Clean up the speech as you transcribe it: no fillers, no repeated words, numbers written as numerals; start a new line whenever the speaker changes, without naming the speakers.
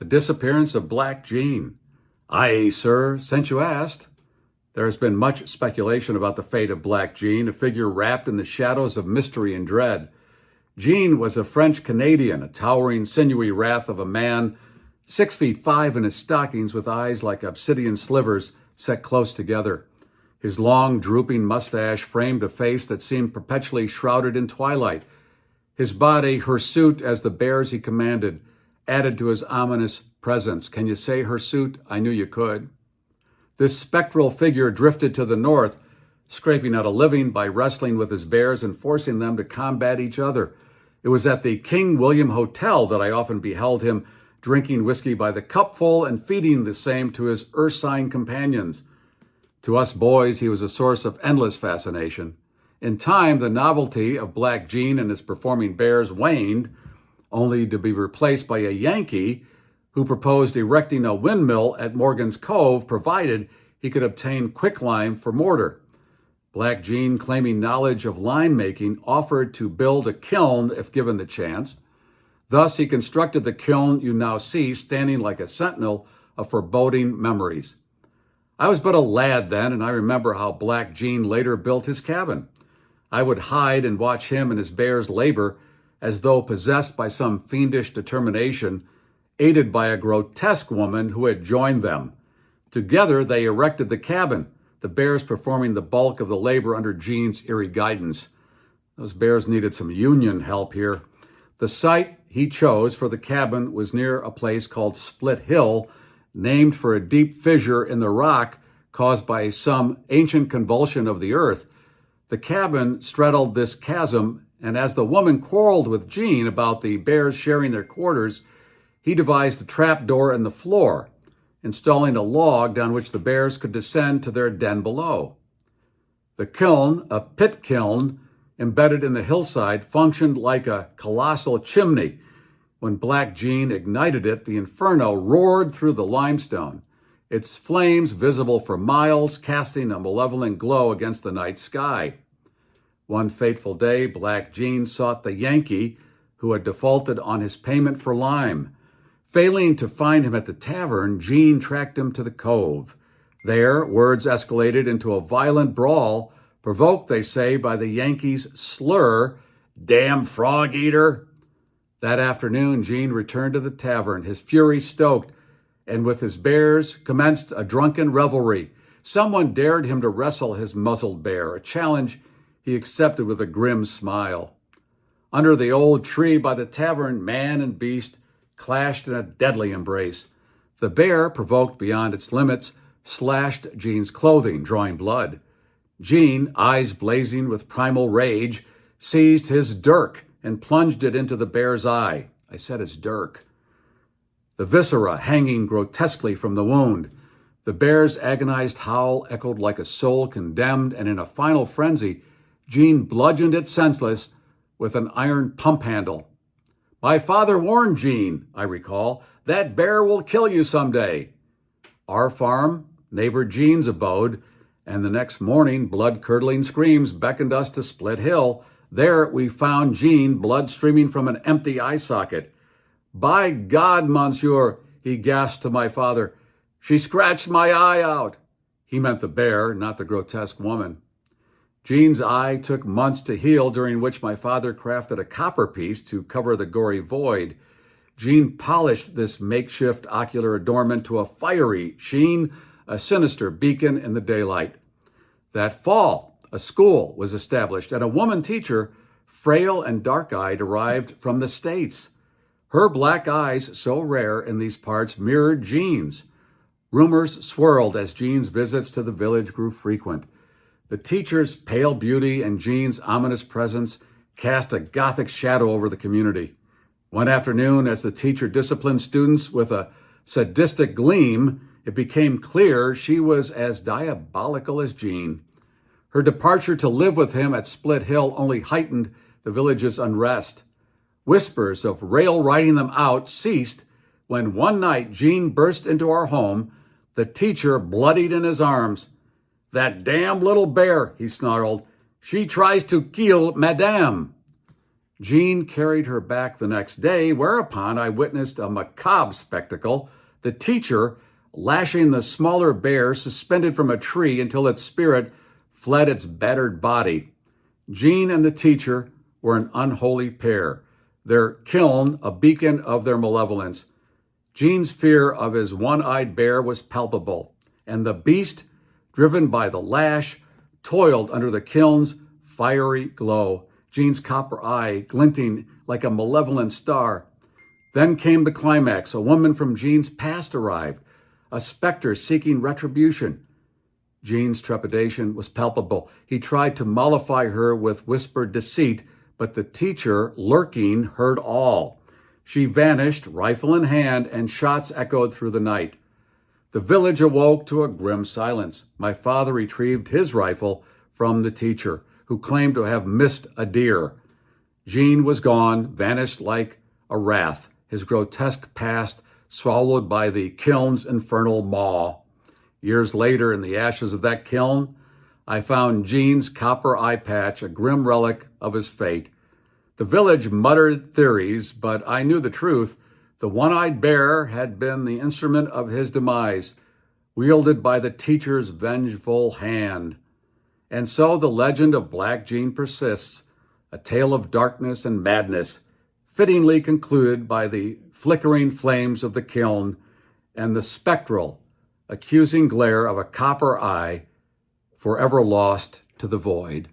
disappearance of Black Jean. Aye, sir, since you asked. There has been much speculation about the fate of Black Jean, a figure wrapped in the shadows of mystery and dread. Jean was a French-Canadian, a towering, sinewy wrath of a man, 6'5" in his stockings with eyes like obsidian slivers set close together. His long, drooping mustache framed a face that seemed perpetually shrouded in twilight. His body, hirsute as the bears he commanded, added to his ominous presence. Can you say hirsute? I knew you could. This spectral figure drifted to the north, scraping out a living by wrestling with his bears and forcing them to combat each other. It was at the King William Hotel that I often beheld him drinking whiskey by the cupful and feeding the same to his ursine companions. To us boys, he was a source of endless fascination. In time, the novelty of Black Jean and his performing bears waned, only to be replaced by a Yankee who proposed erecting a windmill at Morgan's Cove, provided he could obtain quicklime for mortar. Black Jean, claiming knowledge of lime making, offered to build a kiln if given the chance. Thus, he constructed the kiln you now see, standing like a sentinel of foreboding memories. I was but a lad then, and I remember how Black Jean later built his cabin. I would hide and watch him and his bears labor as though possessed by some fiendish determination, aided by a grotesque woman who had joined them. Together, they erected the cabin, the bears performing the bulk of the labor under Jean's eerie guidance. Those bears needed some union help here. The site he chose for the cabin was near a place called Split Hill, named for a deep fissure in the rock caused by some ancient convulsion of the earth. The cabin straddled this chasm, and as the woman quarreled with Jean about the bears sharing their quarters, he devised a trap door in the floor, installing a log down which the bears could descend to their den below. The kiln, a pit kiln embedded in the hillside, functioned like a colossal chimney. When Black Jean ignited it, the inferno roared through the limestone, its flames visible for miles, casting a malevolent glow against the night sky. One fateful day, Black Jean sought the Yankee, who had defaulted on his payment for lime. Failing to find him at the tavern, Jean tracked him to the cove. There, words escalated into a violent brawl, provoked, they say, by the Yankee's slur, "Damn frog eater." That afternoon, Jean returned to the tavern, his fury stoked, and with his bears commenced a drunken revelry. Someone dared him to wrestle his muzzled bear, a challenge he accepted with a grim smile. Under the old tree by the tavern, man and beast clashed in a deadly embrace. The bear, provoked beyond its limits, slashed Jean's clothing, drawing blood. Jean, eyes blazing with primal rage, seized his dirk and plunged it into the bear's eye. I said his dirk. The viscera hanging grotesquely from the wound. The bear's agonized howl echoed like a soul condemned, and in a final frenzy, Jean bludgeoned it senseless with an iron pump handle. "My father warned Jean," I recall, "that bear will kill you someday." Our farm, neighbor Jean's abode, and the next morning, blood-curdling screams beckoned us to Split Hill. There we found Jean, blood streaming from an empty eye socket. "By God, monsieur," he gasped to my father, "she scratched my eye out." He meant the bear, not the grotesque woman. Jean's eye took months to heal, during which my father crafted a copper piece to cover the gory void. Jean polished this makeshift ocular adornment to a fiery sheen, a sinister beacon in the daylight. That fall, a school was established, and a woman teacher, frail and dark-eyed, arrived from the States. Her black eyes, so rare in these parts, mirrored Jean's. Rumors swirled as Jean's visits to the village grew frequent. The teacher's pale beauty and Jean's ominous presence cast a gothic shadow over the community. One afternoon, as the teacher disciplined students with a sadistic gleam, it became clear she was as diabolical as Jean. Her departure to live with him at Split Hill only heightened the village's unrest. Whispers of rail riding them out ceased when one night Jean burst into our home, the teacher bloodied in his arms. "That damn little bear," he snarled. "She tries to kill Madame." Jean carried her back the next day, whereupon I witnessed a macabre spectacle, the teacher lashing the smaller bear suspended from a tree until its spirit fled its battered body. Jean and the teacher were an unholy pair, their kiln a beacon of their malevolence. Jean's fear of his one-eyed bear was palpable, and the beast, driven by the lash, toiled under the kiln's fiery glow, Jean's copper eye glinting like a malevolent star. Then came the climax. A woman from Jean's past arrived, a specter seeking retribution. Jean's trepidation was palpable. He tried to mollify her with whispered deceit, but the teacher, lurking, heard all. She vanished, rifle in hand, and shots echoed through the night. The village awoke to a grim silence. My father retrieved his rifle from the teacher, who claimed to have missed a deer. Jean was gone, vanished like a wrath, his grotesque past swallowed by the kiln's infernal maw. Years later, in the ashes of that kiln, I found Jean's copper eye patch, a grim relic of his fate. The village muttered theories, but I knew the truth. The one-eyed bear had been the instrument of his demise, wielded by the teacher's vengeful hand. And so the legend of Black Jean persists, a tale of darkness and madness, fittingly concluded by the flickering flames of the kiln and the spectral, accusing glare of a copper eye forever lost to the void.